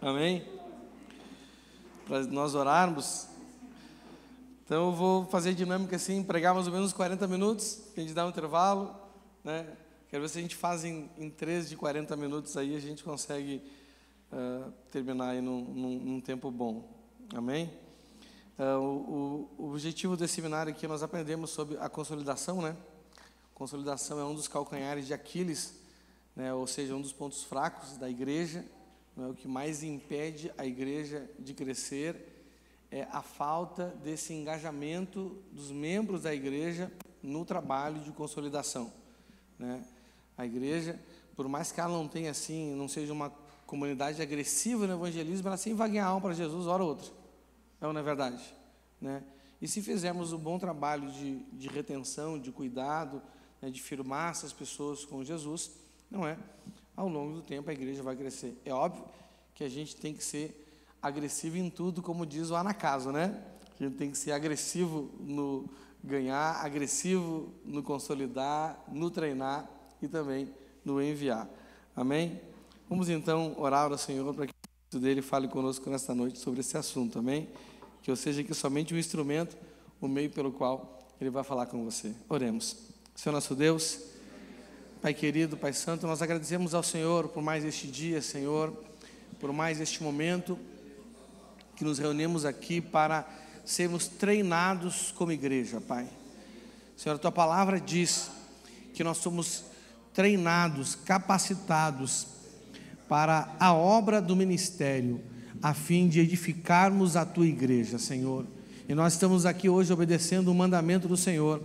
Amém? Para nós orarmos. Então eu vou fazer a dinâmica assim, pregar mais ou menos 40 minutos, a gente dá um intervalo, né? Quero ver se a gente faz em 3 de 40 minutos aí, a gente consegue terminar aí num tempo bom. Amém? O objetivo desse seminário aqui, nós aprendemos sobre a consolidação, né? Consolidação é um dos calcanhares de Aquiles, né? Ou seja, um dos pontos fracos da igreja, não é? O que mais impede a igreja de crescer é a falta desse engajamento dos membros da igreja no trabalho de consolidação, né? A igreja, por mais que ela não tenha assim, não seja uma comunidade agressiva no evangelismo, ela sempre vai ganhar alma para Jesus, hora ou outra. Não é verdade, né? E se fizermos um bom trabalho de retenção, de cuidado, né, de firmar essas pessoas com Jesus, não é? Ao longo do tempo a igreja vai crescer. É óbvio que a gente tem que ser agressivo em tudo, como diz o Anacaso, né? A gente tem que ser agressivo no ganhar, agressivo no consolidar, no treinar e também no enviar. Amém? Vamos então orar ao Senhor para que o Espírito dele fale conosco nesta noite sobre esse assunto, amém? Que eu seja aqui somente um instrumento, o meio pelo qual ele vai falar com você. Oremos. Senhor nosso Deus, Pai querido, Pai santo, nós agradecemos ao Senhor por mais este dia, Senhor, por mais este momento que nos reunimos aqui para sermos treinados como igreja, Pai. Senhor, a Tua palavra diz que nós somos treinados, capacitados para a obra do ministério, a fim de edificarmos a Tua igreja, Senhor. E nós estamos aqui hoje obedecendo o mandamento do Senhor.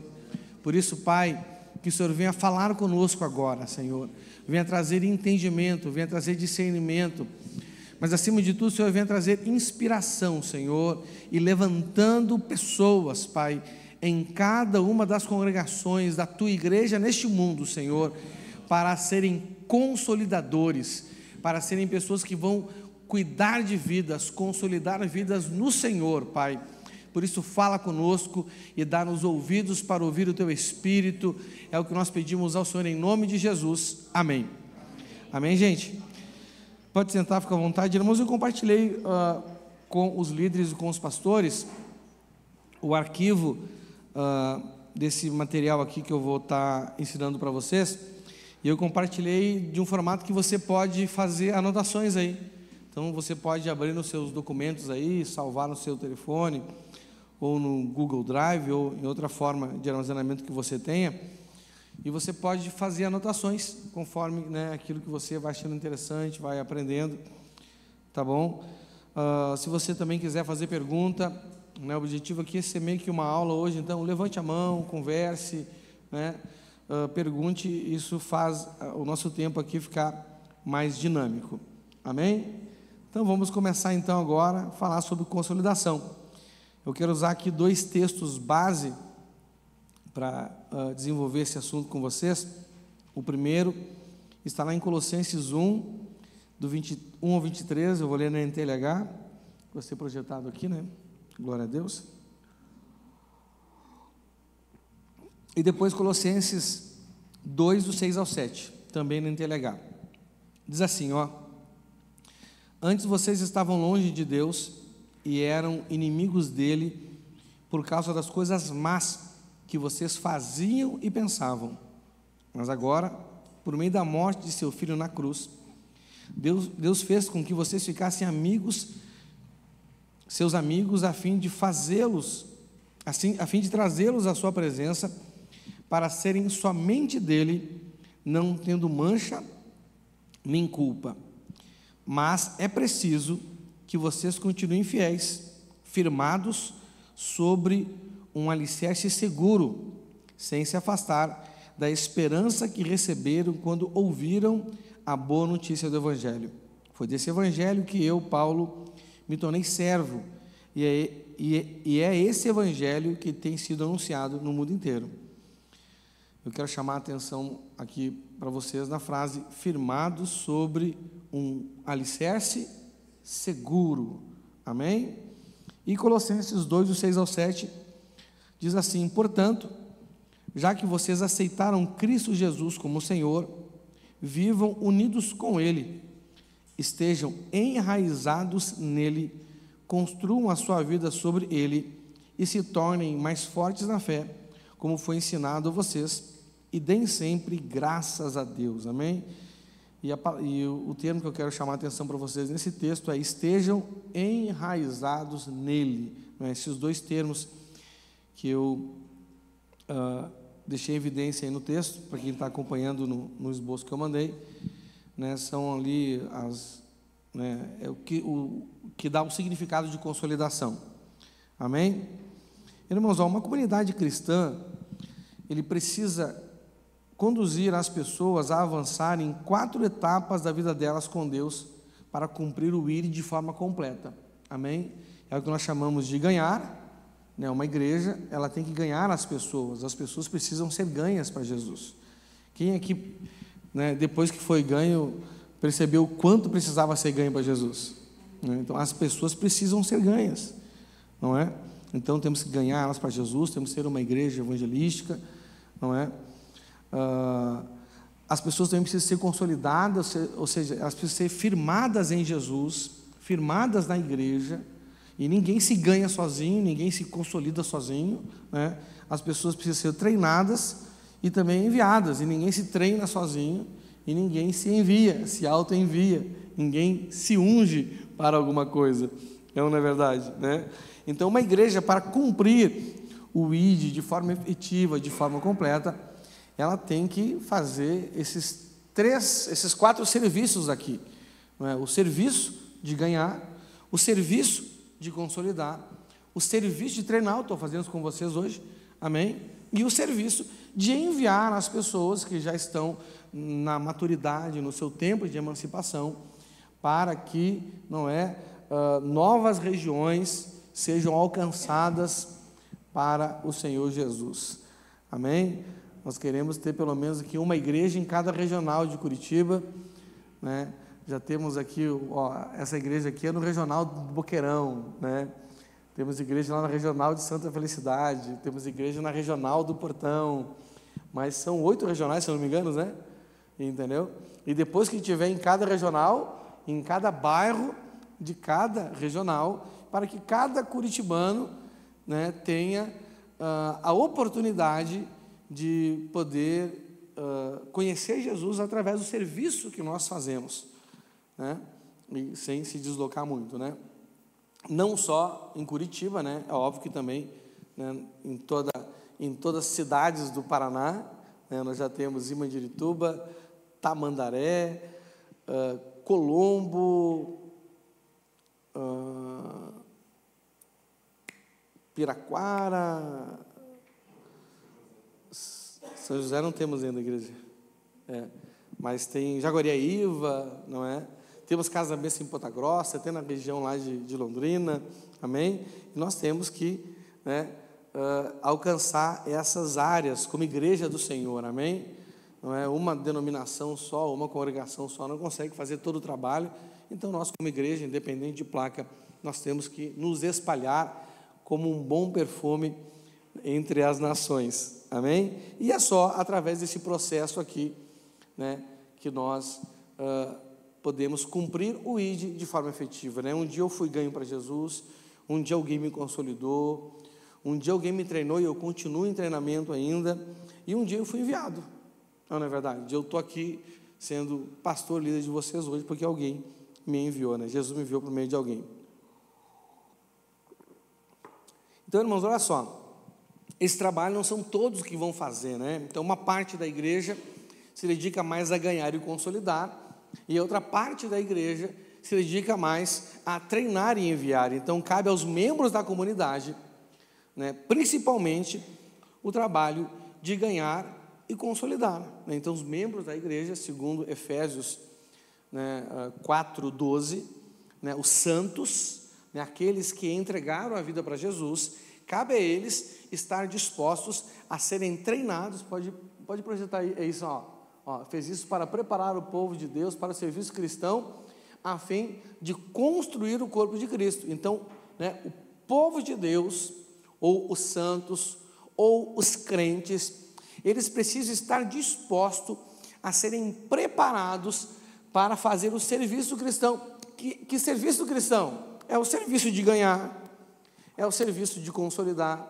Por isso, Pai, que o Senhor venha falar conosco agora, Senhor. Venha trazer entendimento, venha trazer discernimento. Mas acima de tudo, o Senhor venha trazer inspiração, Senhor, e levantando pessoas, Pai, em cada uma das congregações da Tua igreja neste mundo, Senhor, para serem consolidadores, para serem pessoas que vão cuidar de vidas, consolidar vidas no Senhor, Pai. Por isso fala conosco e dá-nos ouvidos para ouvir o Teu Espírito, é o que nós pedimos ao Senhor em nome de Jesus, amém. Amém, gente? Pode sentar, fica à vontade. Irmãos, eu compartilhei com os líderes e com os pastores o arquivo desse material aqui que eu vou estar ensinando para vocês, e eu compartilhei de um formato que você pode fazer anotações aí. Então você pode abrir nos seus documentos aí, salvar no seu telefone, ou no Google Drive, ou em outra forma de armazenamento que você tenha, e você pode fazer anotações, conforme, né, aquilo que você vai achando interessante, vai aprendendo, tá bom? Se você também quiser fazer pergunta, né, o objetivo aqui é ser meio que uma aula hoje, então levante a mão, converse, né, pergunte, isso faz o nosso tempo aqui ficar mais dinâmico, amém? Então vamos começar então agora a falar sobre consolidação. Eu quero usar aqui 2 textos base para desenvolver esse assunto com vocês. O primeiro está lá em Colossenses 1, do 21 ao 23, eu vou ler na NTLH, vai ser projetado aqui, né? Glória a Deus. E depois Colossenses 2, do 6 ao 7, também na NTLH. Diz assim, ó: antes vocês estavam longe de Deus e eram inimigos dele por causa das coisas más que vocês faziam e pensavam. Mas agora, por meio da morte de seu filho na cruz, Deus fez com que vocês ficassem amigos, seus amigos, a fim de trazê-los à sua presença, para serem somente dele, não tendo mancha nem culpa. Mas é preciso que vocês continuem fiéis, firmados sobre um alicerce seguro, sem se afastar da esperança que receberam quando ouviram a boa notícia do Evangelho. Foi desse Evangelho que eu, Paulo, me tornei servo, e é esse Evangelho que tem sido anunciado no mundo inteiro. Eu quero chamar a atenção aqui para vocês na frase, firmados sobre um alicerce seguro, amém? E Colossenses 2, do 6 ao 7, diz assim: portanto, já que vocês aceitaram Cristo Jesus como Senhor, vivam unidos com Ele, estejam enraizados nele, construam a sua vida sobre ele e se tornem mais fortes na fé, como foi ensinado a vocês, e deem sempre graças a Deus, amém? E o termo que eu quero chamar a atenção para vocês nesse texto é: estejam enraizados nele, né? Esses dois termos que eu deixei em evidência aí no texto, para quem está acompanhando no esboço que eu mandei, né? São ali o que dá o significado de consolidação, amém? Irmãos, uma comunidade cristã, ele precisa conduzir as pessoas a avançar em 4 etapas da vida delas com Deus, para cumprir o ID de forma completa, amém? É o que nós chamamos de ganhar, né? Uma igreja, ela tem que ganhar as pessoas precisam ser ganhas para Jesus. Quem aqui, né, depois que foi ganho, percebeu o quanto precisava ser ganho para Jesus, né? Então as pessoas precisam ser ganhas, não é? Então temos que ganhar elas para Jesus, temos que ser uma igreja evangelística, não é? As pessoas também precisam ser consolidadas, ou seja, elas precisam ser firmadas em Jesus, firmadas na igreja, e ninguém se ganha sozinho, ninguém se consolida sozinho, né? As pessoas precisam ser treinadas e também enviadas, e ninguém se treina sozinho, e ninguém se envia, se auto-envia, ninguém se unge para alguma coisa, não é verdade, né? Então uma igreja, para cumprir o ID de forma efetiva, de forma completa, ela tem que fazer esses 4 serviços aqui, não é? O serviço de ganhar, o serviço de consolidar, o serviço de treinar, eu estou fazendo isso com vocês hoje, amém? E o serviço de enviar as pessoas que já estão na maturidade, no seu tempo de emancipação, para que, novas regiões sejam alcançadas para o Senhor Jesus, amém? Nós queremos ter pelo menos aqui uma igreja em cada regional de Curitiba, né? Já temos aqui, essa igreja aqui é no regional do Boqueirão, né? Temos igreja lá na regional de Santa Felicidade, temos igreja na regional do Portão, mas são 8 regionais, se eu não me engano, né? Entendeu? E depois que tiver em cada regional, em cada bairro de cada regional, para que cada curitibano, né, tenha a oportunidade de poder conhecer Jesus através do serviço que nós fazemos, né? E sem se deslocar muito, né? Não só em Curitiba, né? É óbvio que também, né, em todas as cidades do Paraná, né, nós já temos Imandirituba, Tamandaré, Colombo, Piraquara, São José não temos ainda igreja, mas tem Jaguariaíva, não é? Temos Casa da Bênção em Ponta Grossa, tem na região lá de Londrina, amém? E nós temos que, né, alcançar essas áreas como igreja do Senhor, amém? Não é uma denominação só, uma congregação só não consegue fazer todo o trabalho. Então nós, como igreja, independente de placa, nós temos que nos espalhar como um bom perfume entre as nações, amém? E é só através desse processo aqui, né, que nós podemos cumprir o ID de forma efetiva, né? Um dia eu fui ganho para Jesus, um dia alguém me consolidou, um dia alguém me treinou e eu continuo em treinamento ainda, e um dia eu fui enviado, não é verdade? Eu estou aqui sendo pastor, líder de vocês hoje, porque alguém me enviou, né? Jesus me enviou por meio de alguém. Então, irmãos, olha só, esse trabalho não são todos que vão fazer, né? Então, uma parte da igreja se dedica mais a ganhar e consolidar, e outra parte da igreja se dedica mais a treinar e enviar. Então, cabe aos membros da comunidade, né, principalmente, o trabalho de ganhar e consolidar, né? Então, os membros da igreja, segundo Efésios, né, 4:12, né, os santos, né, aqueles que entregaram a vida para Jesus, cabe a eles estar dispostos a serem treinados. Pode projetar aí, é isso, fez isso para preparar o povo de Deus para o serviço cristão, a fim de construir o corpo de Cristo. Então, né, o povo de Deus, ou os santos, ou os crentes, eles precisam estar dispostos a serem preparados para fazer o serviço cristão. Que serviço cristão? É o serviço de ganhar, é o serviço de consolidar,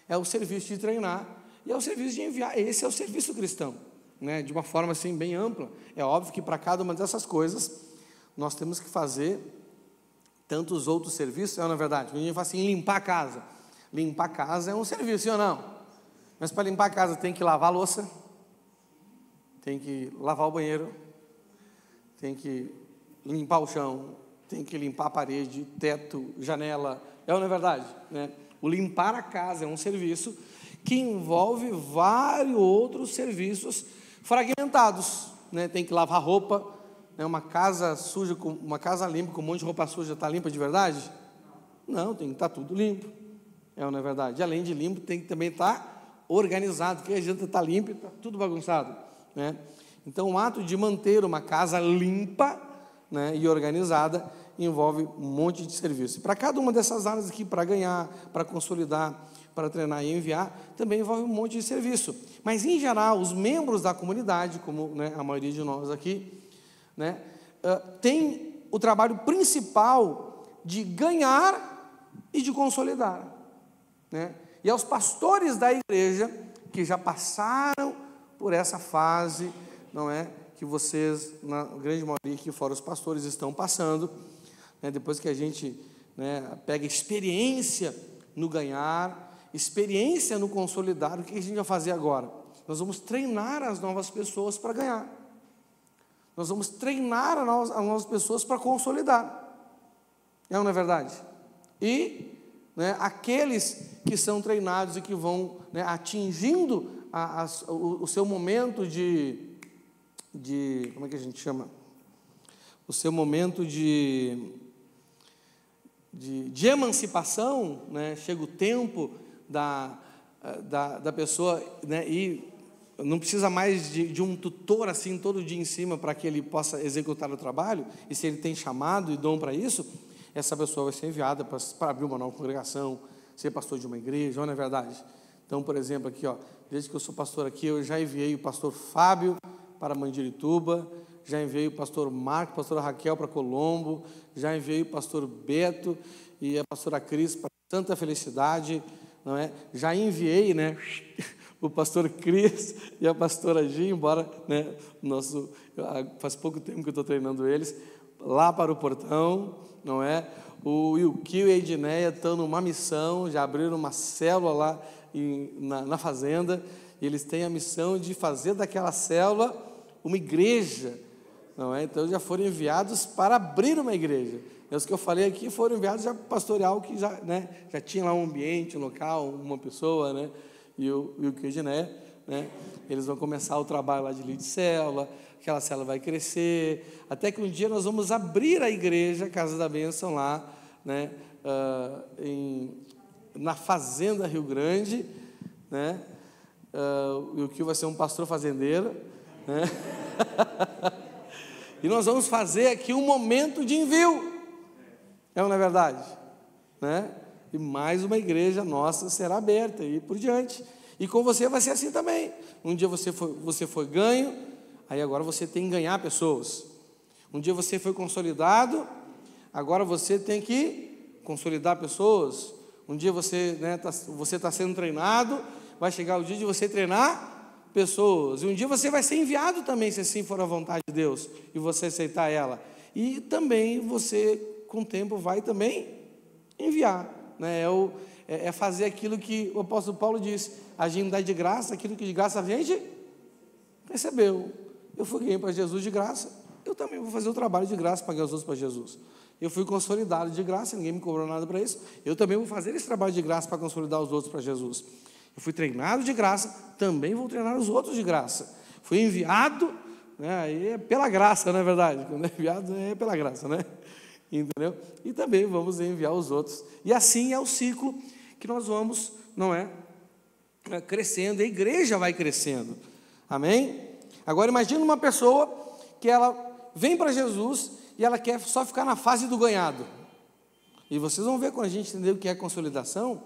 é o serviço de treinar, e é o serviço de enviar. Esse é o serviço cristão, né? De uma forma assim bem ampla. É óbvio que para cada uma dessas coisas nós temos que fazer tantos outros serviços, não é verdade? A gente fala assim, limpar a casa. Limpar a casa é um serviço, sim ou não? Mas para limpar a casa tem que lavar a louça, tem que lavar o banheiro, tem que limpar o chão, tem que limpar a parede, teto, janela, não é verdade? Né? O limpar a casa é um serviço que envolve vários outros serviços fragmentados, né? Tem que lavar roupa, né? Uma casa suja, uma casa limpa com um monte de roupa suja, está limpa de verdade? Não, tem que estar tudo limpo, não é verdade? E além de limpo, tem que também estar organizado, porque a gente está limpo e está tudo bagunçado, né? Então, o ato de manter uma casa limpa, né, e organizada envolve um monte de serviço. Para cada uma dessas áreas aqui, para ganhar, para consolidar, para treinar e enviar, também envolve um monte de serviço. Mas, em geral, os membros da comunidade, como, né, a maioria de nós aqui, né, tem o trabalho principal de ganhar e de consolidar, né? E aos pastores da igreja que já passaram por essa fase, não é, que vocês, na grande maioria aqui fora, os pastores estão passando, né, depois que a gente, né, pega experiência no ganhar, experiência no consolidar, o que a gente vai fazer agora? Nós vamos treinar as novas pessoas para ganhar, nós vamos treinar as novas pessoas para consolidar, não é verdade? E, né, aqueles que são treinados e que vão, né, atingindo o seu momento de como é que a gente chama? O seu momento de emancipação, né? Chega o tempo da pessoa, né? E não precisa mais de um tutor assim todo dia em cima para que ele possa executar o trabalho, e se ele tem chamado e dom para isso, essa pessoa vai ser enviada para abrir uma nova congregação, ser pastor de uma igreja, não é verdade? Então, por exemplo, aqui, desde que eu sou pastor aqui, eu já enviei o pastor Fábio para Mandirituba, já enviei o pastor Marco, a pastora Raquel para Colombo, já enviei o pastor Beto e a pastora Cris para Santa Felicidade, não é? Já enviei, né, o pastor Cris e a pastora Gi, embora, né, faz pouco tempo que eu estou treinando eles, lá para o Portão, não é? O Wilkio e a Edneia estão numa missão, já abriram uma célula lá na fazenda, e eles têm a missão de fazer daquela célula uma igreja, não é? Então já foram enviados para abrir uma igreja. Os que eu falei aqui foram enviados já para pastoreal, que já, né, já tinha lá um ambiente, um local, uma pessoa, né? E o Edneia, né? Eles vão começar o trabalho lá de líder de célula, aquela célula vai crescer, até que um dia nós vamos abrir a igreja, a Casa da Bênção lá, né, na Fazenda Rio Grande, né? O que vai ser um pastor fazendeiro, né? E nós vamos fazer aqui um momento de envio, não é verdade? Né? E mais uma igreja nossa será aberta e por diante. E com você vai ser assim também. Um dia você foi ganho, aí agora você tem que ganhar pessoas. Um dia você foi consolidado, agora você tem que consolidar pessoas. Um dia você está sendo treinado, vai chegar o dia de você treinar pessoas. E um dia você vai ser enviado também, se assim for a vontade de Deus, e você aceitar ela. E também você, com o tempo, vai também enviar, né? É fazer aquilo que o apóstolo Paulo disse: a gente dá de graça aquilo que de graça a gente recebeu. Eu fui ganho para Jesus de graça, eu também vou fazer o trabalho de graça para ganhar os outros para Jesus. Eu fui consolidado de graça, ninguém me cobrou nada para isso, eu também vou fazer esse trabalho de graça para consolidar os outros para Jesus. Eu fui treinado de graça, também vou treinar os outros de graça. Fui enviado, né, aí é pela graça, não é verdade? Quando é enviado é pela graça, né? Entendeu? E também vamos enviar os outros. E assim é o ciclo que nós vamos, não é? Crescendo, a igreja vai crescendo. Amém? Agora imagine uma pessoa que ela vem para Jesus e ela quer só ficar na fase do ganhado. E vocês vão ver, quando a gente entender o que é consolidação,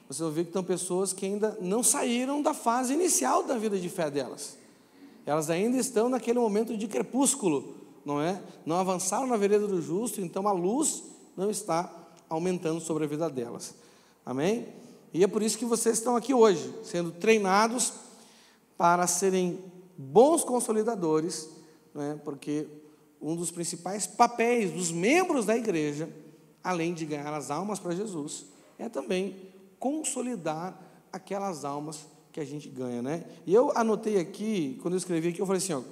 vocês vão ver que estão pessoas que ainda não saíram da fase inicial da vida de fé delas. Elas ainda estão naquele momento de crepúsculo, não é? Não avançaram na vereda do justo, então a luz não está aumentando sobre a vida delas. Amém? E é por isso que vocês estão aqui hoje, sendo treinados para serem bons consolidadores, né? Porque um dos principais papéis dos membros da igreja, além de ganhar as almas para Jesus, é também consolidar aquelas almas que a gente ganha, né? E eu anotei aqui, quando eu escrevi aqui, eu falei assim, ó,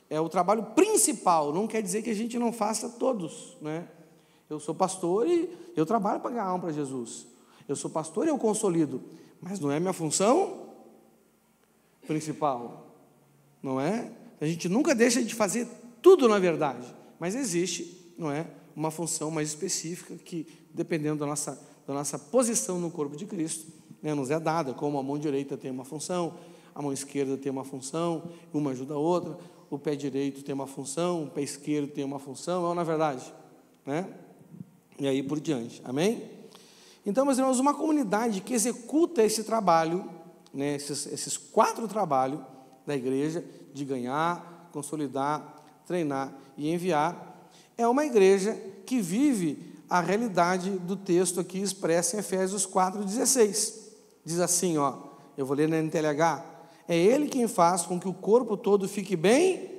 é o trabalho principal, não quer dizer que a gente não faça todos, né? Eu sou pastor e eu trabalho para ganhar alma para Jesus. Eu sou pastor e eu consolido, mas não é minha função principal, não é? A gente nunca deixa de fazer tudo, na verdade, mas existe, não é, uma função mais específica que, dependendo da nossa posição no corpo de Cristo, né, nos é dada, como a mão direita tem uma função, a mão esquerda tem uma função, uma ajuda a outra, o pé direito tem uma função, o pé esquerdo tem uma função, não é na verdade, né? E aí por diante, amém? Então, meus irmãos, uma comunidade que executa esse trabalho, né, esses 4 trabalhos da igreja, de ganhar, consolidar, treinar e enviar, é uma igreja que vive a realidade do texto aqui expresso em Efésios 4,16. Diz assim, ó, eu vou ler na NTLH, é Ele quem faz com que o corpo todo fique bem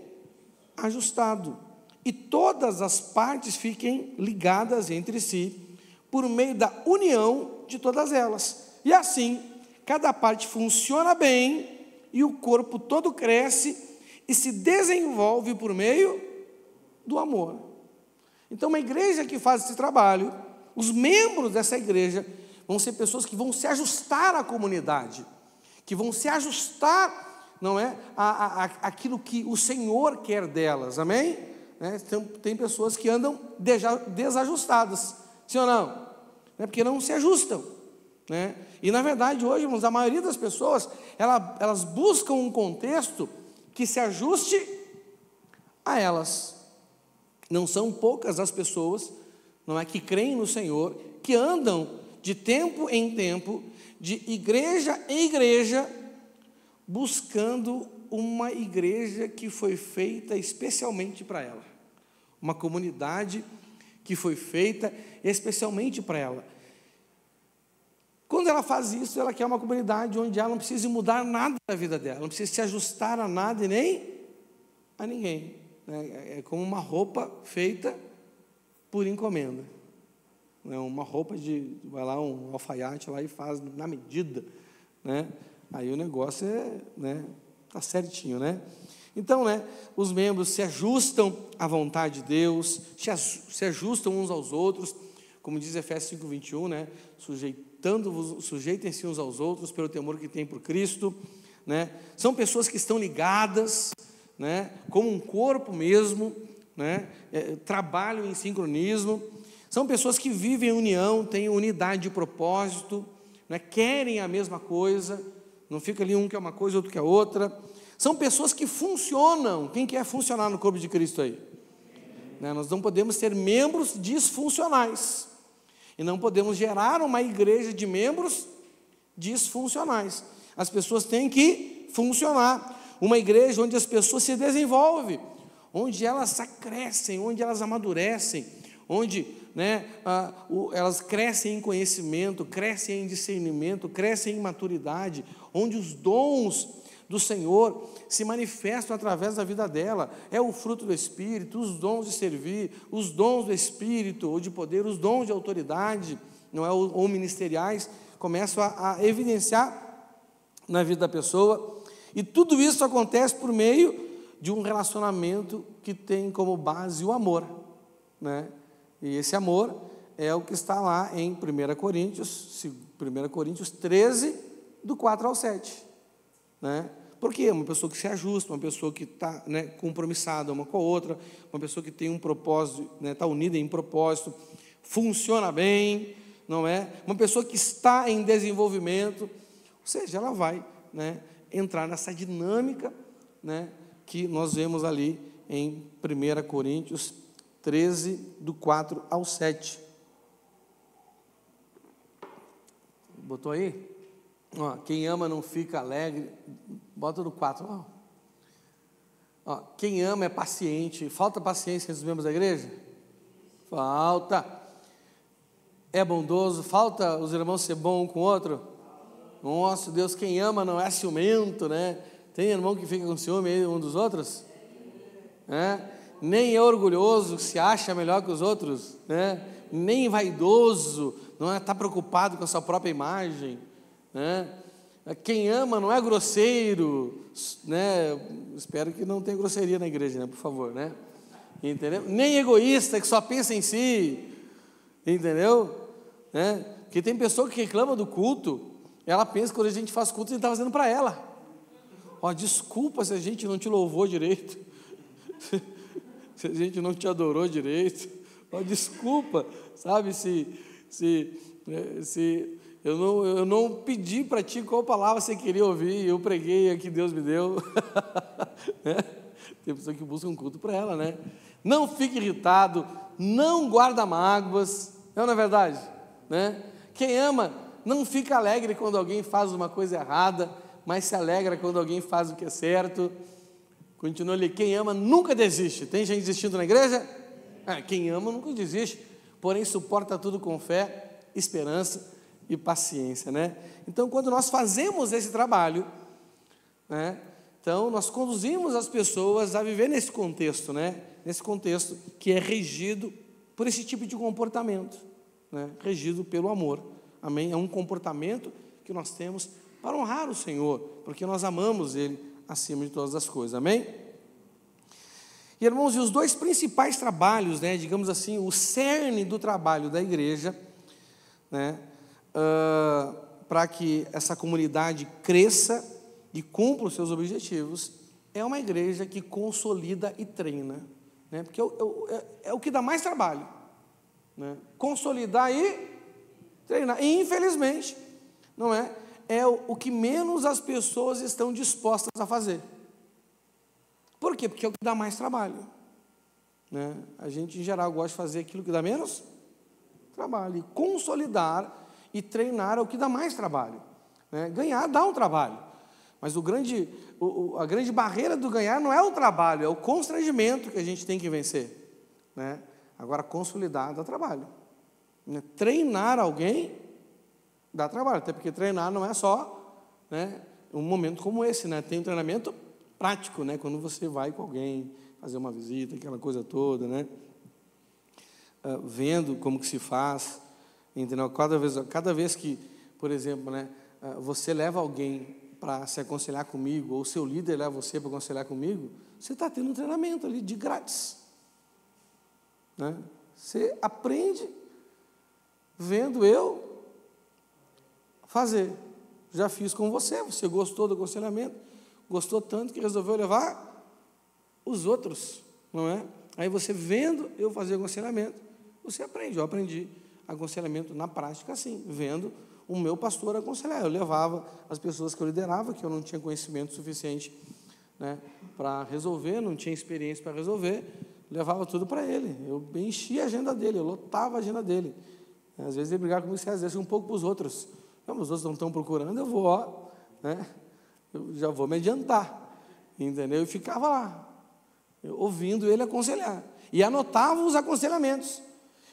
ajustado, e todas as partes fiquem ligadas entre si, por meio da união de todas elas. E assim, cada parte funciona bem, e o corpo todo cresce e se desenvolve por meio do amor. Então, uma igreja que faz esse trabalho, os membros dessa igreja vão ser pessoas que vão se ajustar à comunidade, que vão se ajustar, não é, aquilo que o Senhor quer delas, amém? Né? Tem pessoas que andam desajustadas, sim ou não? Porque não se ajustam, né? E na verdade hoje, irmãos, a maioria das pessoas, elas buscam um contexto que se ajuste a elas. Não são poucas as pessoas, não é, que creem no Senhor, que andam de tempo em tempo, de igreja em igreja, buscando uma igreja que foi feita especialmente para ela, uma comunidade que foi feita especialmente para ela. Quando ela faz isso, ela quer uma comunidade onde ela não precisa mudar nada da vida dela, não precisa se ajustar a nada e nem a ninguém. É como uma roupa feita por encomenda. É uma roupa vai lá um alfaiate lá e faz na medida, né? Aí o negócio tá certinho, né? Então, né, os membros se ajustam à vontade de Deus, se ajustam uns aos outros, como diz Efésios 5:21, né? Sujeitem-se uns aos outros pelo temor que tem por Cristo, né? São pessoas que estão ligadas, né, como um corpo mesmo, né, trabalham em sincronismo, são pessoas que vivem em união, têm unidade de propósito, né, querem a mesma coisa, não fica ali um que é uma coisa, outro que é outra. São pessoas que funcionam. Quem quer funcionar no corpo de Cristo aí? Né, nós não podemos ser membros disfuncionais, e não podemos gerar uma igreja de membros disfuncionais. As pessoas têm que funcionar. Uma igreja onde as pessoas se desenvolvem, onde elas crescem, onde elas amadurecem, onde, né, elas crescem em conhecimento, crescem em discernimento, crescem em maturidade, onde os dons do Senhor se manifestam através da vida dela. É o fruto do Espírito, os dons de servir, os dons do Espírito ou de poder, os dons de autoridade, não é, ou ministeriais, começam a evidenciar na vida da pessoa. E tudo isso acontece por meio de um relacionamento que tem como base o amor, né? E esse amor é o que está lá em 1 Coríntios 13, do 4 ao 7, né? Porque é uma pessoa que se ajusta, uma pessoa que está, né, compromissada uma com a outra, uma pessoa que tem um propósito, né, está unida em propósito, funciona bem, não é? Uma pessoa que está em desenvolvimento, ou seja, ela vai, né, entrar nessa dinâmica, né, que nós vemos ali em 1 Coríntios 13, do 4 ao 7. Botou aí? Ó, quem ama não fica alegre. Bota no 4 lá. Ó, quem ama é paciente. Falta paciência entre os membros da igreja? Falta. É bondoso? Falta os irmãos ser bom um com o outro? Nossa, Deus, quem ama não é ciumento, né? Tem irmão que fica com ciúme um dos outros? Nem é orgulhoso, se acha melhor que os outros, né? Nem vaidoso, não está preocupado com a sua própria imagem, né? Quem ama não é grosseiro, né? Espero que não tenha grosseria na igreja, né? Por favor, né? Entendeu? Nem egoísta, que só pensa em si, entendeu? Né? Porque tem pessoa que reclama do culto, ela pensa que quando a gente faz culto, a gente está fazendo para ela. Ó, desculpa se a gente não te louvou direito, se a gente não te adorou direito, ó, desculpa, sabe, se eu não pedi para ti qual palavra você queria ouvir, eu preguei a que Deus me deu. Tem pessoa que busca um culto para ela, né? Não fique irritado, não guarda mágoas, não é verdade? Né? Quem ama não fica alegre quando alguém faz uma coisa errada, mas se alegra quando alguém faz o que é certo. Continua ali, quem ama nunca desiste. Tem gente desistindo na igreja? Quem ama nunca desiste, porém suporta tudo com fé, esperança e paciência, né? Então, quando nós fazemos esse trabalho, né, então nós conduzimos as pessoas a viver nesse contexto, né? Nesse contexto que é regido por esse tipo de comportamento, né? Regido pelo amor, amém? É um comportamento que nós temos para honrar o Senhor, porque nós amamos Ele acima de todas as coisas, amém? E, irmãos, e os dois principais trabalhos, né, digamos assim, o cerne do trabalho da igreja, né, para que essa comunidade cresça e cumpra os seus objetivos, é uma igreja que consolida e treina, né, porque é o que dá mais trabalho, né, consolidar e treinar, e infelizmente, não é o que menos as pessoas estão dispostas a fazer. Por quê? Porque é o que dá mais trabalho, né? A gente, em geral, gosta de fazer aquilo que dá menos trabalho. E consolidar e treinar é o que dá mais trabalho, né? Ganhar dá um trabalho. Mas a grande barreira do ganhar não é o trabalho, é o constrangimento que a gente tem que vencer, né? Agora, consolidar dá trabalho, né? Treinar alguém dá trabalho, até porque treinar não é só, né, um momento como esse, né? Tem um treinamento prático, né? Quando você vai com alguém fazer uma visita, aquela coisa toda, né? Vendo como que se faz, entendeu? Cada vez que, por exemplo, né, você leva alguém para se aconselhar comigo, ou seu líder leva você para aconselhar comigo, você está tendo um treinamento ali de grátis, né? Você aprende vendo eu fazer. Já fiz com você gostou do aconselhamento, gostou tanto que resolveu levar os outros, não é? Aí você vendo eu fazer aconselhamento, você aprende. Eu aprendi aconselhamento na prática assim, vendo o meu pastor aconselhar. Eu levava as pessoas que eu liderava, que eu não tinha conhecimento suficiente, né, para resolver, não tinha experiência para resolver, levava tudo para ele. Eu enchia a agenda dele, eu lotava a agenda dele. Às vezes ele brigava comigo, às vezes um pouco para os outros. Não, os outros não estão procurando, eu vou, né? Eu já vou me adiantar, entendeu? Eu ficava lá, ouvindo ele aconselhar, e anotava os aconselhamentos,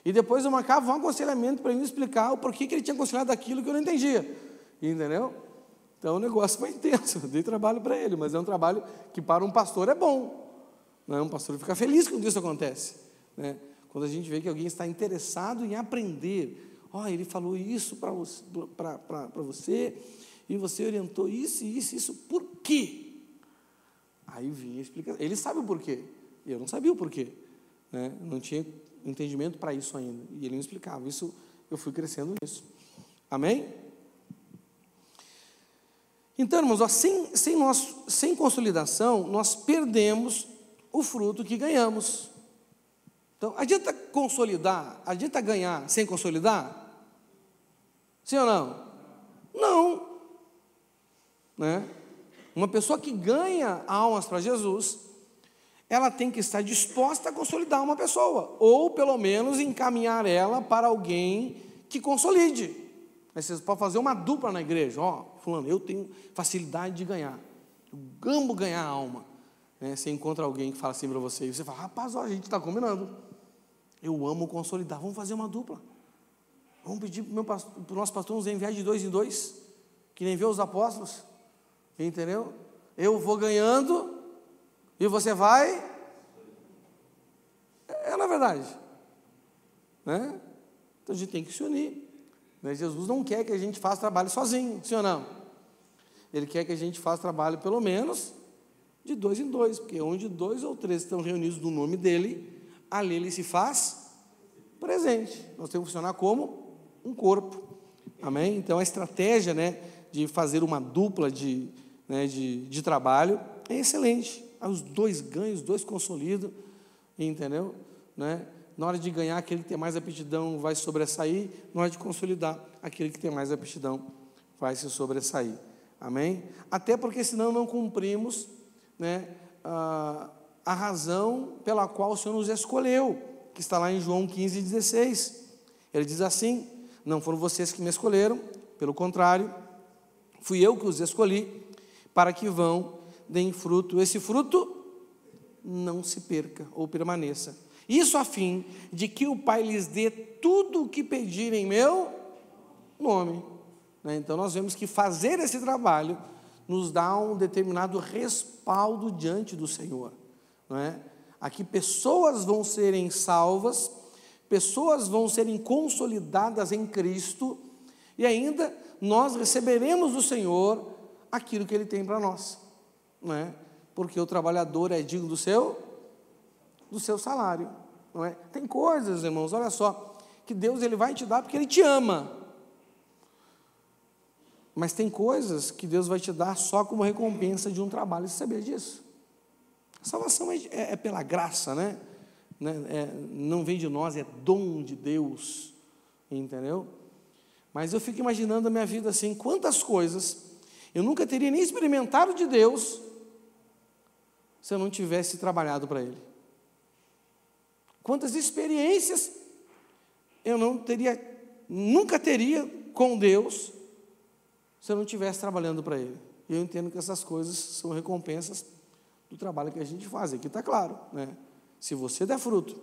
e depois eu marcava um aconselhamento para ele me explicar o porquê que ele tinha aconselhado aquilo que eu não entendia, entendeu? Então o negócio foi intenso, eu dei trabalho para ele, mas é um trabalho que para um pastor é bom, né? Um pastor fica feliz quando isso acontece, né? Quando a gente vê que alguém está interessado em aprender. Ele falou isso para você, e você orientou isso, por quê? Aí vinha explicar. Ele sabe o porquê, e eu não sabia o porquê, né? Não tinha entendimento para isso ainda, e ele me explicava. Isso, eu fui crescendo nisso, amém? Então, irmãos, sem consolidação, nós perdemos o fruto que ganhamos. Então, adianta consolidar, adianta ganhar sem consolidar? Sim ou não? Não, né? Uma pessoa que ganha almas para Jesus, ela tem que estar disposta a consolidar uma pessoa, ou pelo menos encaminhar ela para alguém que consolide. Você pode fazer uma dupla na igreja. Fulano, eu tenho facilidade de ganhar, eu amo ganhar alma, né? Você encontra alguém que fala assim para você, e você fala, rapaz, ó, a gente está combinando. Eu amo consolidar, vamos fazer uma dupla. Vamos pedir para o nosso pastor nos enviar de 2 em 2, que nem enviou os apóstolos. Entendeu? Eu vou ganhando e você vai. Na verdade, né? Então a gente tem que se unir, né? Jesus não quer que a gente faça trabalho sozinho, sim ou não? Ele quer que a gente faça trabalho pelo menos de 2 em 2, porque onde 2 ou 3 estão reunidos no nome dele, ali ele se faz presente. Nós temos que funcionar como um corpo, amém? Então a estratégia, né, de fazer uma dupla de trabalho é excelente. Os 2 ganham, os 2 consolidam, entendeu? Né? Na hora de ganhar, aquele que tem mais aptidão vai sobressair, na hora de consolidar, aquele que tem mais aptidão vai se sobressair, amém? Até porque senão não cumprimos, né, a razão pela qual o Senhor nos escolheu, que está lá em João 15,16, ele diz assim, não foram vocês que me escolheram, pelo contrário, fui eu que os escolhi, para que vão, deem fruto, esse fruto não se perca ou permaneça, isso a fim de que o Pai lhes dê tudo o que pedirem em meu nome, né? Então nós vemos que fazer esse trabalho nos dá um determinado respaldo diante do Senhor, não é? Aqui pessoas vão serem salvas, pessoas vão serem consolidadas em Cristo, e ainda nós receberemos do Senhor aquilo que Ele tem para nós, não é? Porque o trabalhador é digno do seu salário, não é? Tem coisas, irmãos, olha só, que Deus ele vai te dar porque Ele te ama, mas tem coisas que Deus vai te dar só como recompensa de um trabalho, você sabia disso? A salvação é pela graça, né? Não vem de nós, é dom de Deus, entendeu? Mas eu fico imaginando a minha vida assim, quantas coisas eu nunca teria nem experimentado de Deus se eu não tivesse trabalhado para Ele. Quantas experiências eu nunca teria com Deus se eu não estivesse trabalhando para Ele. E eu entendo que essas coisas são recompensas do trabalho que a gente faz. Aqui está claro, né? Se você der fruto,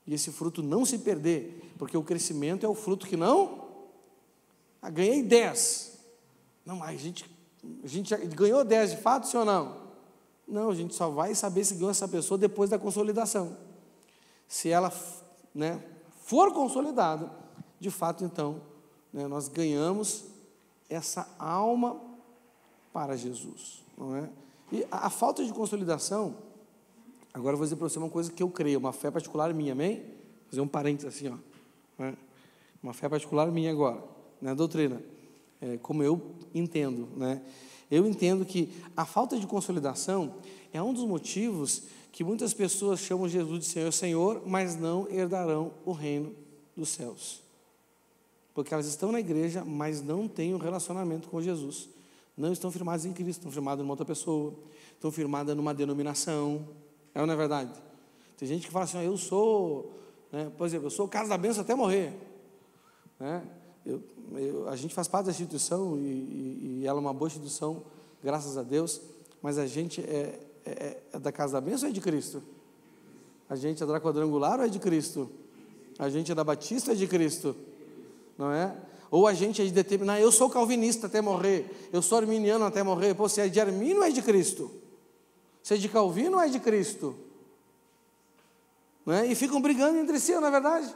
e esse fruto não se perder, porque o crescimento é o fruto que não... ganhei 10. Não, mas a gente já ganhou 10 de fato, sim ou não? Não, a gente só vai saber se ganhou essa pessoa depois da consolidação. Se ela, né, for consolidada, de fato, então, né, nós ganhamos essa alma para Jesus, não é? E a falta de consolidação, agora eu vou dizer para você uma coisa que eu creio, uma fé particular minha, amém? Vou fazer um parênteses assim, ó, né? Uma fé particular minha agora, né, doutrina, como eu entendo, né? Eu entendo que a falta de consolidação é um dos motivos que muitas pessoas chamam Jesus de Senhor, Senhor, mas não herdarão o reino dos céus. Porque elas estão na igreja, mas não têm um relacionamento com Jesus. Não estão firmadas em Cristo, estão firmadas numa outra pessoa, estão firmadas numa denominação. É ou não é verdade? Tem gente que fala assim, eu sou, né, por exemplo, eu sou Casa da Bênção até morrer, né? A gente faz parte da instituição e ela é uma boa instituição, graças a Deus, mas a gente é da Casa da Bênção ou é de Cristo? A gente é da Quadrangular ou é de Cristo? A gente é da Batista ou é de Cristo? Não é? Ou a gente é de determinar, eu sou calvinista até morrer, eu sou arminiano até morrer. Pô, você é de Armínio ou é de Cristo? Você é de Calvino ou é de Cristo? Não é? E ficam brigando entre si, não é verdade?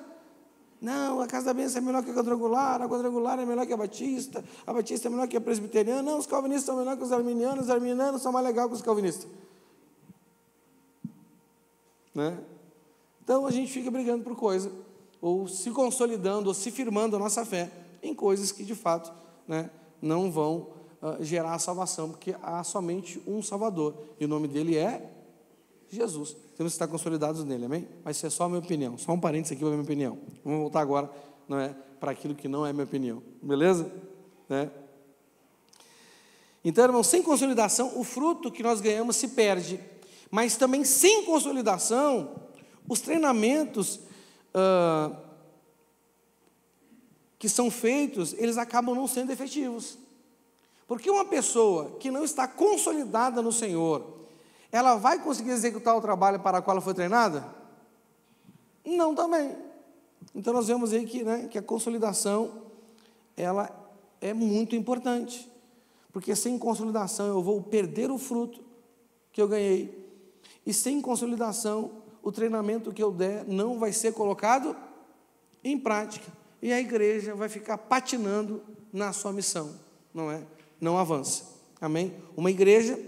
Não, a Casa da Bênção é melhor que a Quadrangular é melhor que a Batista é melhor que a Presbiteriana, não, os calvinistas são melhor que os arminianos são mais legais que os calvinistas. Né? Então a gente fica brigando por coisa, ou se consolidando, ou se firmando a nossa fé em coisas que de fato, né, não vão gerar a salvação, porque há somente um Salvador, e o nome dele é Jesus. Temos que estar consolidados nele, amém? Mas isso é só a minha opinião, só um parênteses aqui para a minha opinião. Vamos voltar agora, não é, para aquilo que não é minha opinião, beleza? Né? Então, irmão, sem consolidação, o fruto que nós ganhamos se perde, mas também sem consolidação, os treinamentos que são feitos, eles acabam não sendo efetivos. Porque uma pessoa que não está consolidada no Senhor, ela vai conseguir executar o trabalho para o qual ela foi treinada? Não também. Então nós vemos aí que a consolidação, ela é muito importante, porque sem consolidação eu vou perder o fruto que eu ganhei, e sem consolidação o treinamento que eu der não vai ser colocado em prática, e a igreja vai ficar patinando na sua missão, não é? Não avança, amém? Uma igreja,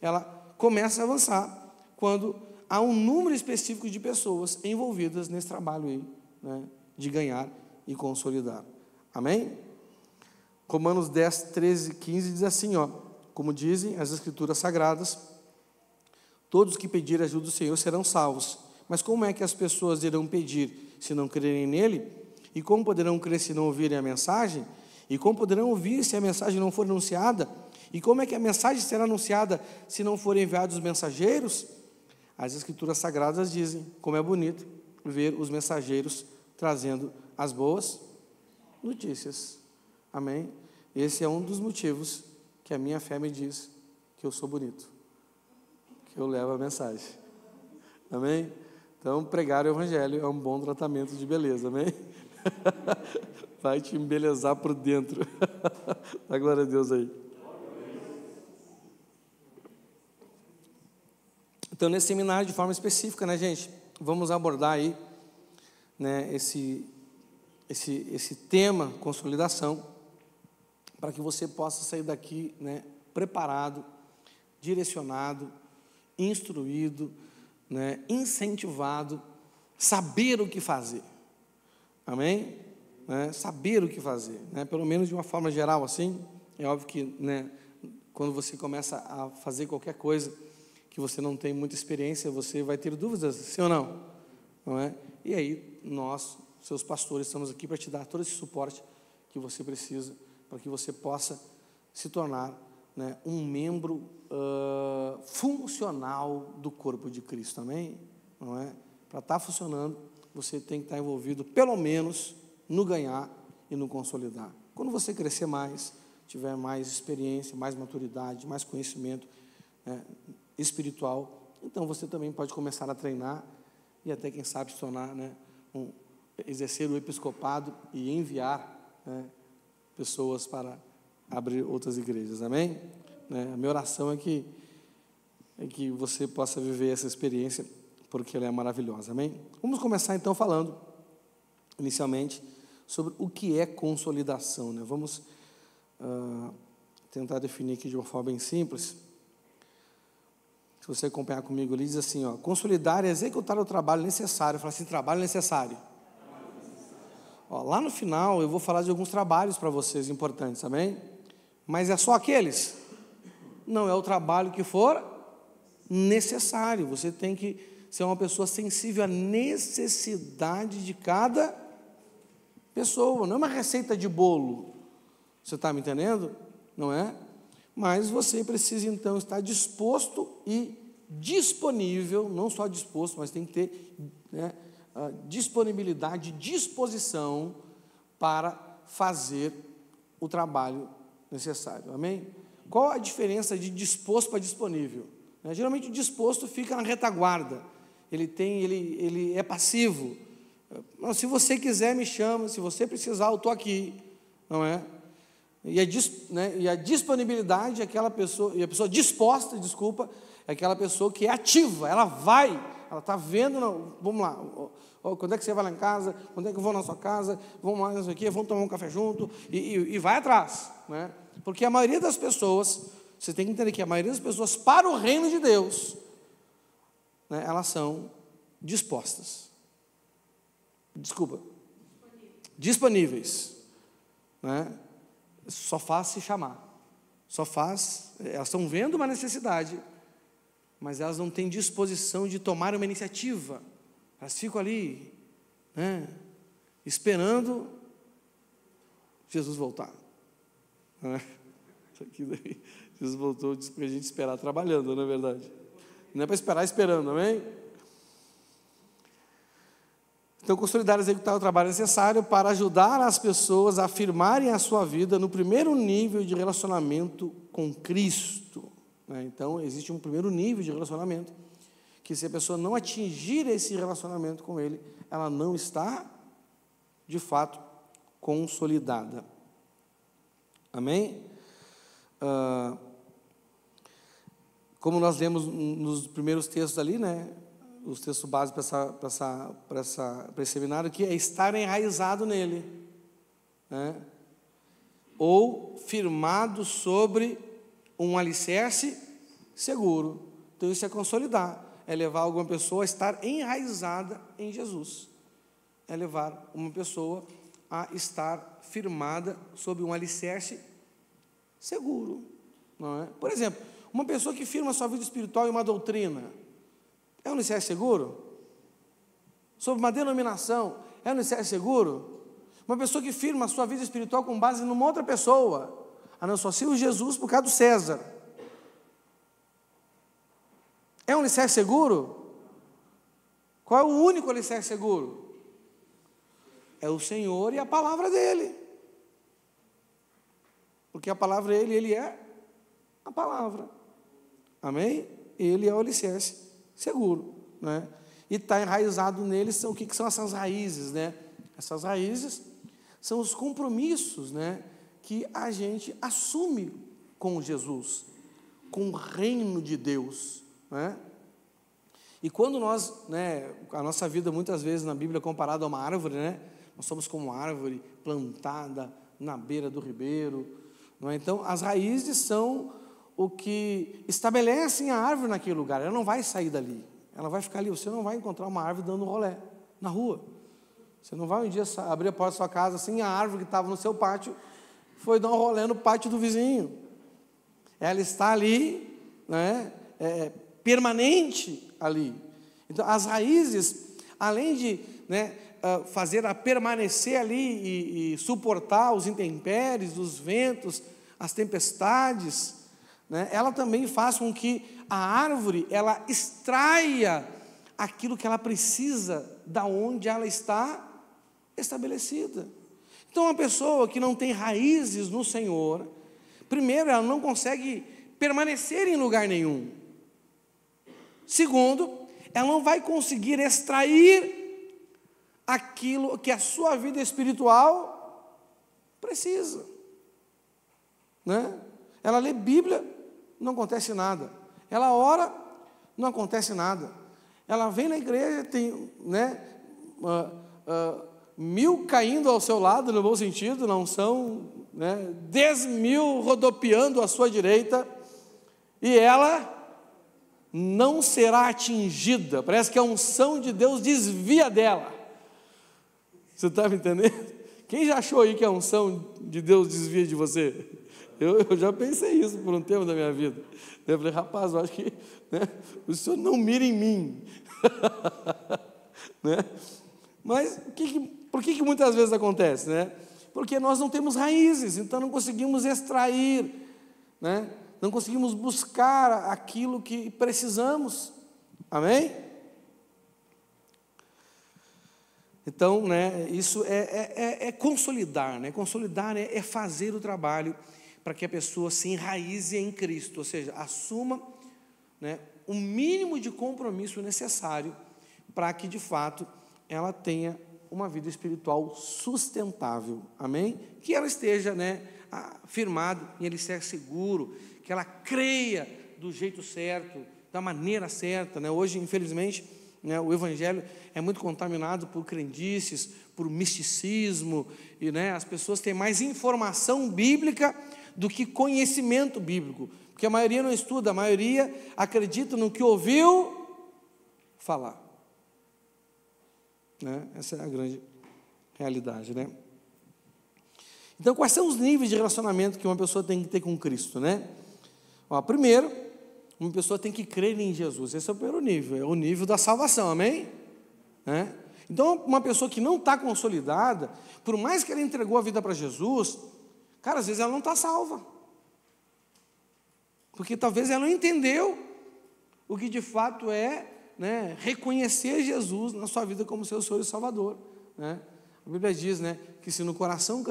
ela começa a avançar quando há um número específico de pessoas envolvidas nesse trabalho aí, né, de ganhar e consolidar, amém? Romanos 10, 13, 15 diz assim, ó, como dizem as escrituras sagradas, todos que pedirem ajuda do Senhor serão salvos. Mas como é que as pessoas irão pedir se não crerem nele? E como poderão crer se não ouvirem a mensagem? E como poderão ouvir se a mensagem não for anunciada? E como é que a mensagem será anunciada se não forem enviados os mensageiros? As escrituras sagradas dizem como é bonito ver os mensageiros trazendo as boas notícias. Amém? Esse é um dos motivos que a minha fé me diz que eu sou bonito, que eu levo a mensagem. Amém? Então, pregar o evangelho é um bom tratamento de beleza, amém? Vai te embelezar por dentro. Dá glória a Deus aí. Então, nesse seminário, de forma específica, né, gente, vamos abordar aí, né, esse tema, consolidação, para que você possa sair daqui, né, preparado, direcionado, instruído, né, incentivado, saber o que fazer, amém? Saber o que fazer, né, pelo menos de uma forma geral assim. É óbvio que, né, quando você começa a fazer qualquer coisa que você não tem muita experiência, você vai ter dúvidas, sim ou não? Não é? E aí, nós, seus pastores, estamos aqui para te dar todo esse suporte que você precisa, para que você possa se tornar, né, um membro funcional do corpo de Cristo, amém? Não é? Para estar funcionando, você tem que estar envolvido, pelo menos, no ganhar e no consolidar. Quando você crescer mais, tiver mais experiência, mais maturidade, mais conhecimento, né, espiritual, então você também pode começar a treinar e até, quem sabe, se tornar, né, exercer o episcopado e enviar, né, pessoas para abrir outras igrejas, amém? A minha oração é que você possa viver essa experiência, porque ela é maravilhosa, amém? Vamos começar então falando, inicialmente, sobre o que é consolidação, né? Vamos tentar definir aqui de uma forma bem simples. Se você acompanhar comigo ali, diz assim, ó, consolidar é executar o trabalho necessário. Fala assim, trabalho necessário. Ó, lá no final eu vou falar de alguns trabalhos para vocês importantes, amém? Mas é só aqueles? Não, é o trabalho que for necessário. Você tem que ser uma pessoa sensível à necessidade de cada pessoa. Não é uma receita de bolo, você está me entendendo? Não é? Mas você precisa então estar disposto e disponível, não só disposto, mas tem que ter, né, disponibilidade, disposição para fazer o trabalho necessário, amém? Qual a diferença de disposto para disponível? Geralmente o disposto fica na retaguarda, ele é passivo. Não, se você quiser me chama, se você precisar eu estou aqui, não é? E a disponibilidade é aquela pessoa, e a pessoa disposta, desculpa, é aquela pessoa que é ativa, ela vai, ela está vendo, não, vamos lá, quando é que você vai lá em casa, quando é que eu vou na sua casa, vamos lá, isso aqui, vamos tomar um café junto, e vai atrás, né? Porque a maioria das pessoas, você tem que entender que a maioria das pessoas, para o reino de Deus, né, elas são dispostas, disponíveis, né? Só faz se chamar, elas estão vendo uma necessidade, mas elas não têm disposição de tomar uma iniciativa, elas ficam ali, né, esperando Jesus voltar, né? Isso aqui daí, Jesus voltou, disse para a gente esperar trabalhando, não é verdade? Não é para esperar esperando, amém? Então, consolidar e executar o trabalho necessário para ajudar as pessoas a afirmarem a sua vida no primeiro nível de relacionamento com Cristo. né? Então, existe um primeiro nível de relacionamento, que se a pessoa não atingir esse relacionamento com ele, ela não está, de fato, consolidada. Amém? Como nós lemos nos primeiros textos ali, né? Os textos básicos para esse seminário, que é estar enraizado nele, né? Ou firmado sobre um alicerce seguro. Então, isso é consolidar, é levar alguma pessoa a estar enraizada em Jesus, é levar uma pessoa a estar firmada sobre um alicerce seguro, não é? Por exemplo, uma pessoa que firma sua vida espiritual em uma doutrina, é um alicerce seguro? Sobre uma denominação, é um alicerce seguro? Uma pessoa que firma a sua vida espiritual com base numa outra pessoa, a não só o Jesus por causa do César, é um alicerce seguro? Qual é o único alicerce seguro? É o Senhor e a palavra dele. Porque a palavra dele, ele é a palavra. Amém? Ele é o alicerce seguro, né? E está enraizado nele, o que são essas raízes, né? Essas raízes são os compromissos, né, que a gente assume com Jesus, com o reino de Deus, né? E quando nós, né, a nossa vida muitas vezes na Bíblia é comparada a uma árvore, né? Nós somos como uma árvore plantada na beira do ribeiro, não é? Então, as raízes são o que estabelecem a árvore naquele lugar. Ela não vai sair dali, ela vai ficar ali. Você não vai encontrar uma árvore dando rolé na rua. Você não vai um dia abrir a porta da sua casa assim, a árvore que estava no seu pátio foi dar um rolé no pátio do vizinho. Ela está ali, né, permanente ali. Então, as raízes, além de, né, fazer a permanecer ali e suportar os intempéries, os ventos, as tempestades, né, ela também faz com que a árvore ela extraia aquilo que ela precisa da onde ela está estabelecida. Então, uma pessoa que não tem raízes no Senhor, primeiro, ela não consegue permanecer em lugar nenhum. Segundo, ela não vai conseguir extrair aquilo que a sua vida espiritual precisa, né? Ela lê Bíblia, não acontece nada. Ela ora, não acontece nada. Ela vem na igreja, tem, né, 1000 caindo ao seu lado, no bom sentido, não são, né, 10.000 rodopiando à sua direita, e ela não será atingida. Parece que a unção de Deus desvia dela. Você está me entendendo? Quem já achou aí que a unção de Deus desvia de você? Eu já pensei isso por um tempo da minha vida. Eu falei, rapaz, eu acho que, né, o senhor não mira em mim. Né? Mas por que muitas vezes acontece, né? Porque nós não temos raízes, então não conseguimos extrair, né? Não conseguimos buscar aquilo que precisamos. Amém? Então, né, isso é consolidar, né? Consolidar é fazer o trabalho para que a pessoa se enraize em Cristo, ou seja, assuma, né, o mínimo de compromisso necessário para que, de fato, ela tenha uma vida espiritual sustentável, amém? Que ela esteja, né, firmada em alicerce seguro, que ela creia do jeito certo, da maneira certa, né? Hoje, infelizmente, né, o Evangelho é muito contaminado por crendices, por misticismo, e, né, as pessoas têm mais informação bíblica do que conhecimento bíblico, porque a maioria não estuda, a maioria acredita no que ouviu falar, né? Essa é a grande realidade, né? Então, quais são os níveis de relacionamento que uma pessoa tem que ter com Cristo, né? Ó, primeiro, uma pessoa tem que crer em Jesus. Esse é o primeiro nível, é o nível da salvação, amém? Né? Então, uma pessoa que não está consolidada, por mais que ela entregou a vida para Jesus, cara, às vezes ela não está salva, porque talvez ela não entendeu o que de fato é, né, reconhecer Jesus na sua vida como seu Senhor e Salvador, né? A Bíblia diz, né, que se no coração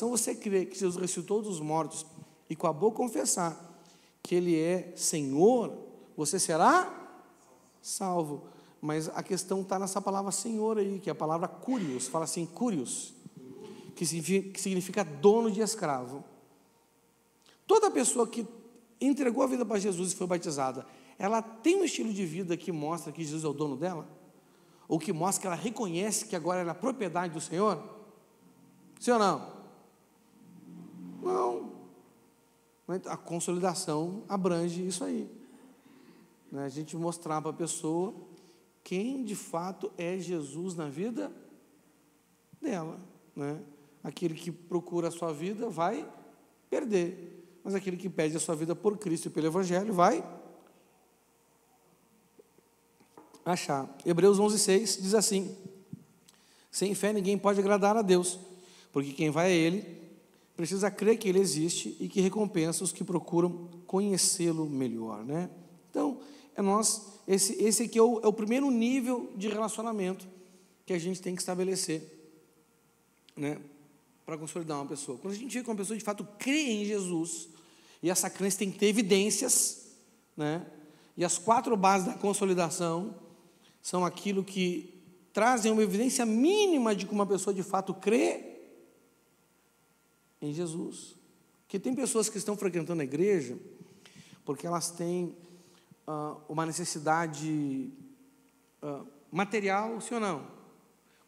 você crê que Jesus ressuscitou dos mortos, e com a boca confessar que Ele é Senhor, você será salvo. Mas a questão está nessa palavra Senhor aí, que é a palavra Curios, fala assim, Curios, que significa dono de escravo. Toda pessoa que entregou a vida para Jesus e foi batizada, ela tem um estilo de vida que mostra que Jesus é o dono dela? Ou que mostra que ela reconhece que agora ela é propriedade do Senhor? Sim ou não? Não. A consolidação abrange isso aí, né? A gente mostrar para a pessoa quem de fato é Jesus na vida dela, né? Aquele que procura a sua vida vai perder, mas aquele que perde a sua vida por Cristo e pelo Evangelho vai achar. Hebreus 11:6 diz assim: sem fé ninguém pode agradar a Deus, porque quem vai a Ele precisa crer que Ele existe e que recompensa os que procuram conhecê-lo melhor, né? Então, esse aqui é o primeiro nível de relacionamento que a gente tem que estabelecer, né, para consolidar uma pessoa. Quando a gente vê que uma pessoa de fato crê em Jesus, e essa crença tem que ter evidências, né, e as 4 bases da consolidação são aquilo que trazem uma evidência mínima de que uma pessoa de fato crê em Jesus. Porque tem pessoas que estão frequentando a igreja porque elas têm uma necessidade material, sim ou não?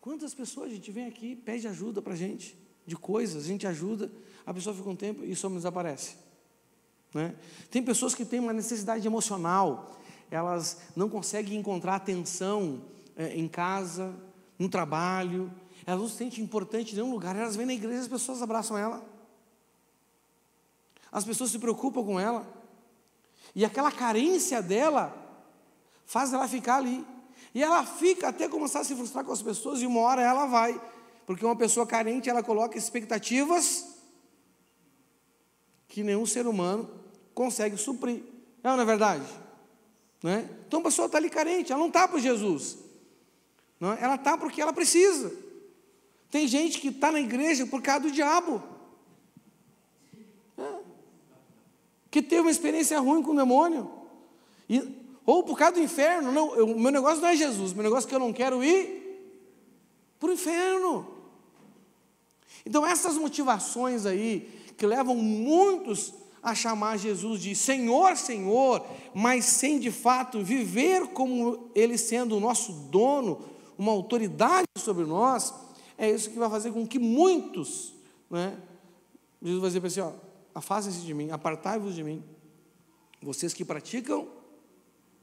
Quantas pessoas a gente vem aqui, pede ajuda para a gente, de coisas, a gente ajuda, a pessoa fica um tempo e some, desaparece, né? Tem pessoas que têm uma necessidade emocional, elas não conseguem encontrar atenção em casa, no trabalho, elas não se sentem importantes em nenhum lugar, elas vêm na igreja, as pessoas abraçam ela, as pessoas se preocupam com ela, e aquela carência dela faz ela ficar ali, e ela fica até começar a se frustrar com as pessoas, e uma hora ela vai, porque uma pessoa carente, ela coloca expectativas que nenhum ser humano consegue suprir, não é verdade? Né? Então a pessoa está ali carente, ela não está por Jesus, não, ela está porque ela precisa. Tem gente que está na igreja por causa do diabo, que teve uma experiência ruim com o demônio, ou por causa do inferno. Não, o meu negócio não é Jesus, o meu negócio é que eu não quero ir para o inferno. Então essas motivações aí, que levam muitos a chamar Jesus de Senhor, Senhor, mas sem de fato viver como Ele sendo o nosso dono, uma autoridade sobre nós, é isso que vai fazer com que muitos, né, Jesus vai dizer para você, ó, afastem-se de mim, apartai-vos de mim, vocês que praticam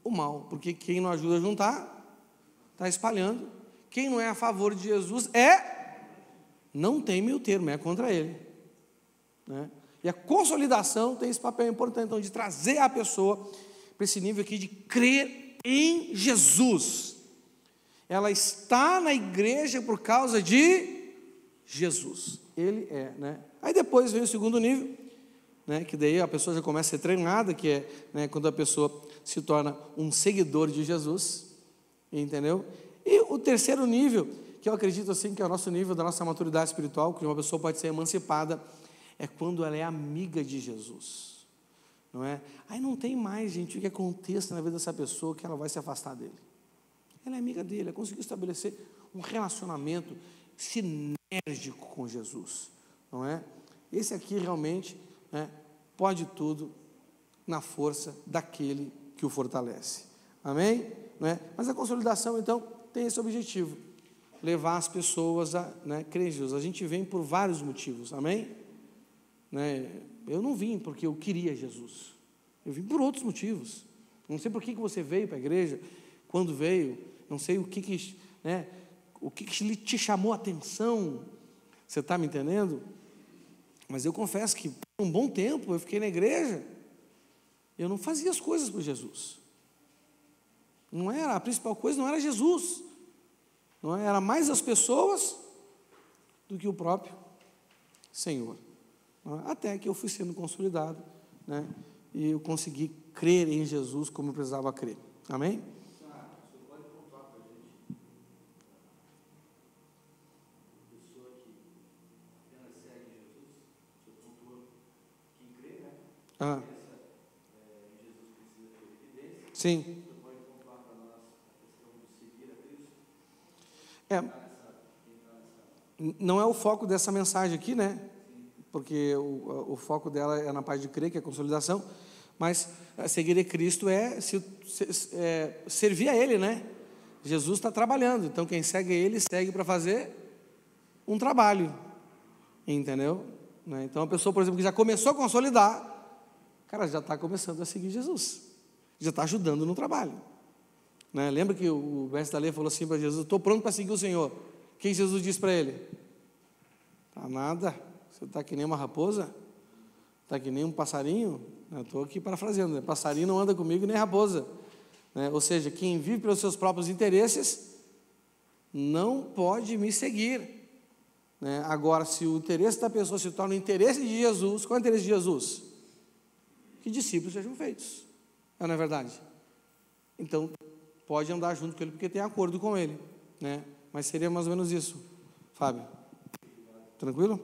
o mal, porque quem não ajuda a juntar, está espalhando. Quem não é a favor de Jesus não tem meio termo, é contra Ele, né? E a consolidação tem esse papel importante, então, de trazer a pessoa para esse nível aqui de crer em Jesus. Ela está na igreja por causa de Jesus, Ele é, né? Aí depois vem o segundo nível, né, que daí a pessoa já começa a ser treinada, que é, né, quando a pessoa se torna um seguidor de Jesus, entendeu? E o terceiro nível, que eu acredito assim que é o nosso nível da nossa maturidade espiritual, que uma pessoa pode ser emancipada, é quando ela é amiga de Jesus, não é? Aí não tem mais, gente, o que aconteça na vida dessa pessoa que ela vai se afastar dele. Ela é amiga dele, ela conseguiu estabelecer um relacionamento sinérgico com Jesus, não é? Esse aqui realmente, né, pode tudo na força daquele que o fortalece. Amém? Não é? Mas a consolidação, então, tem esse objetivo, levar as pessoas a, né, crer em Jesus. A gente vem por vários motivos, amém? Né? Eu não vim porque eu queria Jesus, eu vim por outros motivos. Não sei por que você veio para a igreja, quando veio, não sei o que né, o que te chamou a atenção, você está me entendendo? Mas eu confesso que por um bom tempo eu fiquei na igreja, eu não fazia as coisas por Jesus, não era, a principal coisa não era Jesus, não era mais as pessoas do que o próprio Senhor, até que eu fui sendo consolidado, né, e eu consegui crer em Jesus como eu precisava crer, amém? Você pode contar para a gente uma pessoa que apenas segue Jesus, você contou quem crê, né? Sim. Você pode pontuar para nós a questão de seguir a Cristo? Não é o foco dessa mensagem aqui, né? Porque o foco dela é na parte de crer, que é a consolidação, mas seguir a Cristo é servir a Ele, né? Jesus está trabalhando, então quem segue Ele, segue para fazer um trabalho, entendeu? Né? Então a pessoa, por exemplo, que já começou a consolidar, cara, já está começando a seguir Jesus, já está ajudando no trabalho. Né? Lembra que o mestre da lei falou assim para Jesus: estou pronto para seguir o Senhor. O que Jesus disse para ele? Tá nada, você está que nem uma raposa, está que nem um passarinho. Estou aqui parafraseando, né? Passarinho não anda comigo nem raposa, né? Ou seja, quem vive pelos seus próprios interesses não pode me seguir, né? Agora, se o interesse da pessoa se torna o interesse de Jesus, qual é o interesse de Jesus? Que discípulos sejam feitos, não é verdade? Então, pode andar junto com ele, porque tem acordo com ele, né? Mas seria mais ou menos isso, Fábio. Tranquilo?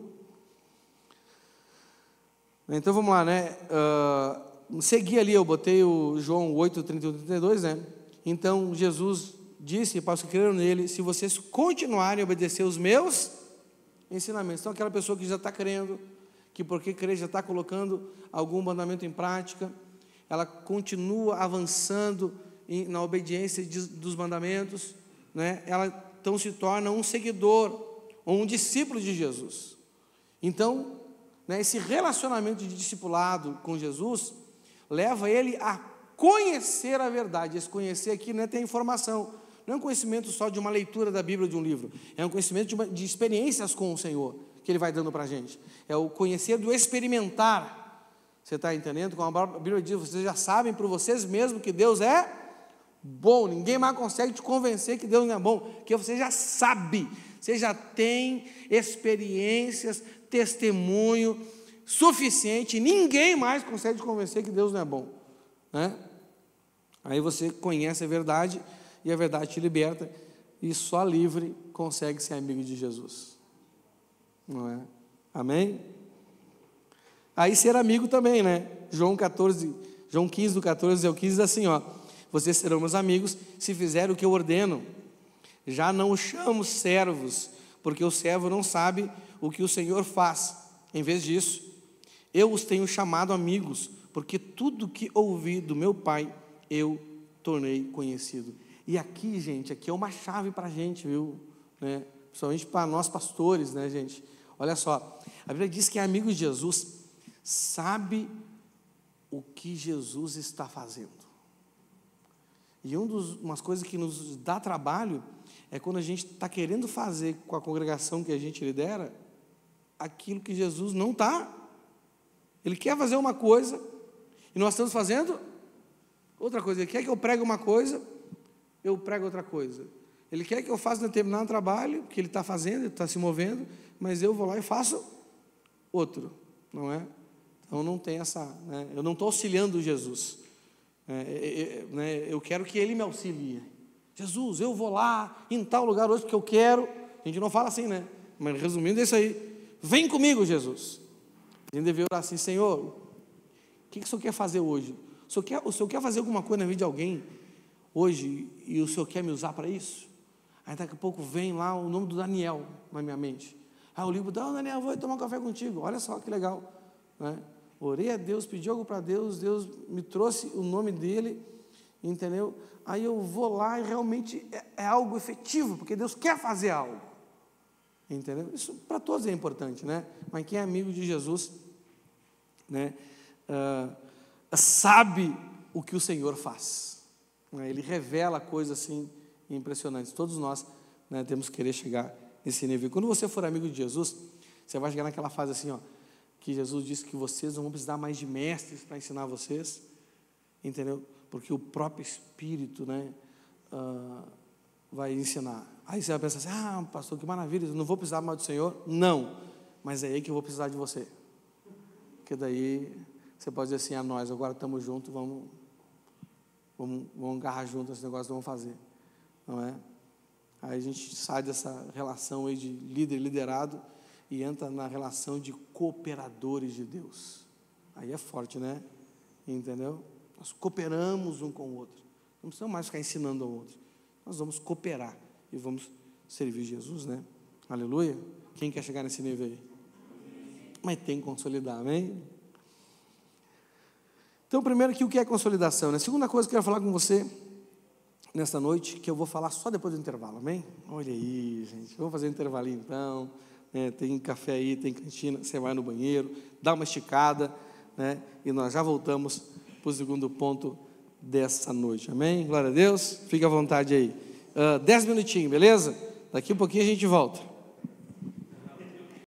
Então, vamos lá, né? Segui ali, eu botei o João 8, 31, 32, né? Então, Jesus disse para os que creram nele: se vocês continuarem a obedecer os meus ensinamentos. Então, aquela pessoa que já está crendo, que porque crê já está colocando algum mandamento em prática, ela continua avançando na obediência dos mandamentos, né? Ela então se torna um seguidor ou um discípulo de Jesus. Então, né, esse relacionamento de discipulado com Jesus leva ele a conhecer a verdade. Esse conhecer aqui não é ter informação, não é um conhecimento só de uma leitura da Bíblia ou de um livro, é um conhecimento de experiências com o Senhor, que Ele vai dando para a gente. É o conhecer do experimentar. Você está entendendo? Como a Bíblia diz, vocês já sabem por vocês mesmos que Deus é bom. Ninguém mais consegue te convencer que Deus não é bom, porque você já sabe, você já tem experiências, testemunho suficiente, ninguém mais consegue te convencer que Deus não é bom, né? Aí você conhece a verdade, e a verdade te liberta, e só livre consegue ser amigo de Jesus, não é? Amém? Aí ser amigo também, né? João 15, do 14 ao 15, diz assim, ó: vocês serão meus amigos se fizerem o que eu ordeno. Já não os chamo servos, porque o servo não sabe o que o Senhor faz. Em vez disso, eu os tenho chamado amigos, porque tudo que ouvi do meu Pai, eu tornei conhecido. E aqui, gente, aqui é uma chave para a gente, viu? Né? Principalmente para nós pastores, né, gente? Olha só, a Bíblia diz que amigo de Jesus sabe o que Jesus está fazendo. E umas coisas que nos dá trabalho é quando a gente está querendo fazer com a congregação que a gente lidera aquilo que Jesus não está. Ele quer fazer uma coisa e nós estamos fazendo outra coisa. Ele quer que eu pregue uma coisa, eu prego outra coisa. Ele quer que eu faça um determinado trabalho que ele está fazendo, ele está se movendo, mas eu vou lá e faço outro, não é? Então não tem essa, né? Eu não estou auxiliando Jesus, eu quero que Ele me auxilie. Jesus, eu vou lá em tal lugar hoje porque eu quero. A gente não fala assim, né? Mas resumindo é isso aí: vem comigo, Jesus. A gente deve orar assim: Senhor, o que o Senhor quer fazer hoje? O Senhor quer fazer alguma coisa na vida de alguém hoje e o Senhor quer me usar para isso? Aí daqui a pouco vem lá o nome do Daniel na minha mente. Aí eu ligo: Daniel, vou tomar um café contigo. Olha só que legal, né? Orei a Deus, pedi algo para Deus, Deus me trouxe o nome dele, entendeu? Aí eu vou lá e realmente é algo efetivo, porque Deus quer fazer algo, entendeu? Isso para todos é importante, né? Mas quem é amigo de Jesus, né, sabe o que o Senhor faz, né? Ele revela coisas assim impressionantes. Todos nós, né, temos que querer chegar nesse nível. Quando você for amigo de Jesus, você vai chegar naquela fase assim, ó, que Jesus disse que vocês não vão precisar mais de mestres para ensinar vocês, entendeu? Porque o próprio Espírito, né, vai ensinar. Aí você vai pensar assim: pastor, que maravilha, eu não vou precisar mais do Senhor. Não, mas é aí que eu vou precisar de você. Porque daí você pode dizer assim: nós agora estamos juntos, vamos agarrar juntos esse negócio, vamos fazer, não é? Aí a gente sai dessa relação aí de líder e liderado e entra na relação de cooperadores de Deus. Aí é forte, né? Entendeu? Nós cooperamos um com o outro. Não precisamos mais ficar ensinando a outros. Nós vamos cooperar e vamos servir Jesus, né? Aleluia. Quem quer chegar nesse nível aí? Mas tem que consolidar, amém? Então, primeiro aqui, o que é consolidação, né? Segunda coisa que eu quero falar com você nesta noite, que eu vou falar só depois do intervalo, amém? Olha aí, gente, vamos fazer um intervalinho então, né? Tem café aí, tem cantina, você vai no banheiro, dá uma esticada, né? E nós já voltamos para o segundo ponto dessa noite, amém? Glória a Deus, fique à vontade aí. 10 minutinhos, beleza? Daqui a pouquinho a gente volta.